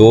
2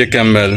1 ml،